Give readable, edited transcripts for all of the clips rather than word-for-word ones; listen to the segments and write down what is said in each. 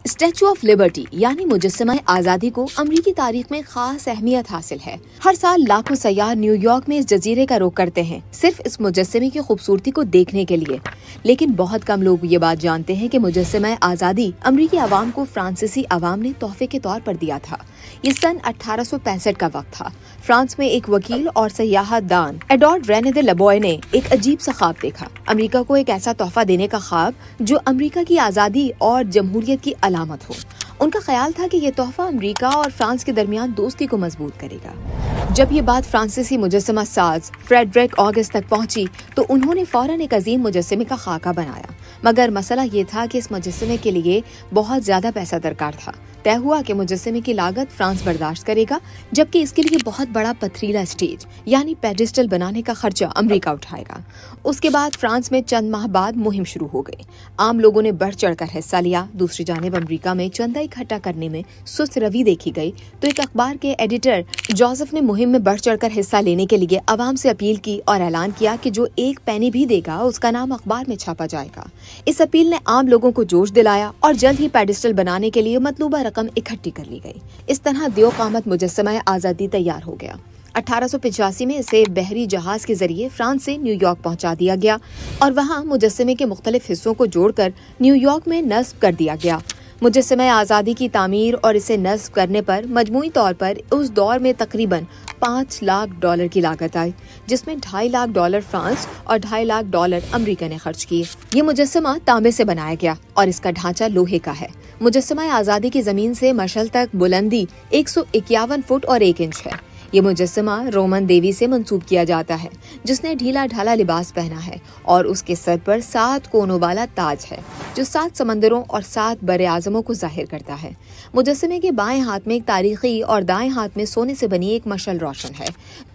Statue of liberty यानी मुजस्समा आजादी को अमरीकी तारीख में खास अहमियत हासिल है। हर साल लाखों सयाह न्यूयॉर्क में इस जजीरे का रुख करते हैं सिर्फ इस मुजस्समे की खूबसूरती को देखने के लिए। लेकिन बहुत कम लोग ये बात जानते हैं कि मुजस्समा आजादी अमरीकी अवाम को फ्रांसीसी अवाम ने तोहफे के तौर पर दिया था। ये सन 1865 का वक्त था। फ्रांस में एक वकील और सयाहतदान एडोर्ड रेने दे लबॉय ने एक अजीब सा ख्वाब देखा, अमेरिका को एक ऐसा तोहफा देने का ख्वाब जो अमेरिका की आजादी और जमहूरियत की अलामत हो। उनका ख्याल था कि ये तोहफा अमेरिका और फ्रांस के दरमियान दोस्ती को मजबूत करेगा। जब ये बात फ्रांसीसी मुजस्समा साज फ्रेडरिक ऑगस्ट तक पहुंची तो उन्होंने फौरन एक अजीम मुजस्समे का खाका बनाया। मगर मसला ये था कि इस मुजस्समे के लिए बहुत ज्यादा पैसा दरकार था। तय हुआ कि मुजस्समे की लागत फ्रांस बर्दाश्त करेगा, जबकि इसके लिए बहुत बड़ा पथरीला स्टेज यानी पेडिस्टल बनाने का खर्चा अमेरिका उठाएगा। उसके बाद फ्रांस में चंद माह बाद मुहिम शुरू हो गई। आम लोगों ने बढ़ चढ़कर हिस्सा लिया। दूसरी जानिब अमेरिका में चंदा इकट्ठा करने में सुस्त रवि देखी गई तो एक अखबार के एडिटर जोसेफ ने मुहिम में बढ़ चढ़कर हिस्सा लेने के लिए अवाम से अपील की और ऐलान किया कि जो एक पैनी भी देगा उसका नाम अखबार में छापा जाएगा। इस अपील ने आम लोगों को जोश दिलाया और जल्द ही पेडिस्टल बनाने के लिए मतलूबा रकम इकट्ठी कर ली गई। इस तरह दियो कामत मुजस्समा आजादी तैयार हो गया। 1885 में इसे बहरी जहाज के जरिए फ्रांस से न्यूयॉर्क पहुंचा दिया गया और वहां मुजस्समे के मुख्तलिफ हिस्सों को जोड़कर न्यूयॉर्क में नस्ब कर दिया गया। मुजस्समा आजादी की तामीर और इसे नस्ब करने पर मजमूई तौर पर उस दौर में तकरीबन $5 लाख की लागत आई, जिसमें $2.5 लाख फ्रांस और $2.5 लाख अमेरिका ने खर्च किए। ये मुजस्समा तांबे से बनाया गया और इसका ढांचा लोहे का है। मुजस्समा आजादी की जमीन से मशल तक बुलंदी 151 फुट और 1 इंच है। ये मुजस्समा रोमन देवी से मंसूब किया जाता है, जिसने ढीला ढाला लिबास पहना है और उसके सर पर 7 कोनों वाला ताज है जो 7 समंदरों और 7 बड़े आजमों को जाहिर करता है। मुजस्समे के बाएं हाथ में एक तारीखी और दाएं हाथ में सोने से बनी एक मशल रोशन है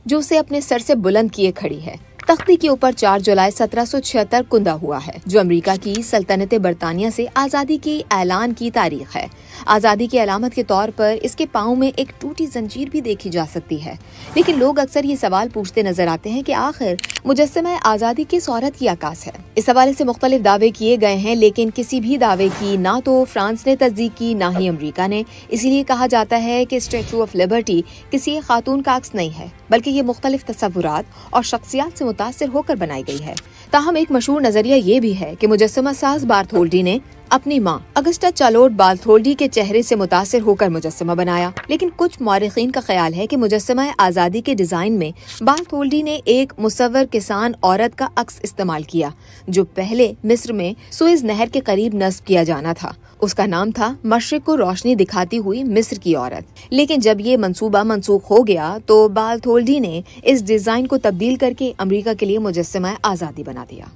जो उसे अपने सर से बुलंद किए खड़ी है। तख्ती के ऊपर 4 जुलाई 1776 कुंदा हुआ है, जो अमेरिका की सल्तनत बरतानिया से आजादी की ऐलान की तारीख है। आजादी की अलामत के तौर पर इसके पाँव में एक टूटी जंजीर भी देखी जा सकती है। लेकिन लोग अक्सर ये सवाल पूछते नजर आते हैं कि आखिर मुजस्समा आजादी किस औरत की अक्कास है। इस हवाले से मुख्तलिफ दावे किए गए हैं, लेकिन किसी भी दावे की ना तो फ्रांस ने तस्दीक की ना ही अमेरिका ने। इसीलिए कहा जाता है कि स्टैचू ऑफ लिबर्टी किसी खातून का अक्स नहीं है, बल्कि ये मुख्तलिफ तस्वुरात और शख्सियात से मुतासिर होकर बनाई गई है। ताहम एक मशहूर नजरिया ये भी है कि मुजस्समा साज बार्थोल्डी ने अपनी मां अगस्टा चार्लोट बार्थोल्डी के चेहरे से मुतासिर होकर मुजस्समा बनाया। लेकिन कुछ मौरिखीन का ख्याल है कि मुजस्समा आजादी के डिजाइन में बार्थोल्डी ने एक मुसव्वर किसान औरत का अक्स इस्तेमाल किया, जो पहले मिस्र में सुएज नहर के करीब नस्ब किया जाना था। उसका नाम था मशरिक को रोशनी दिखाती हुई मिस्र की औरत। लेकिन जब ये मंसूबा मनसूख हो गया तो बार्थोल्डी ने इस डिजाइन को तब्दील करके अमेरिका के लिए मुजस्समा आजादी बना दिया।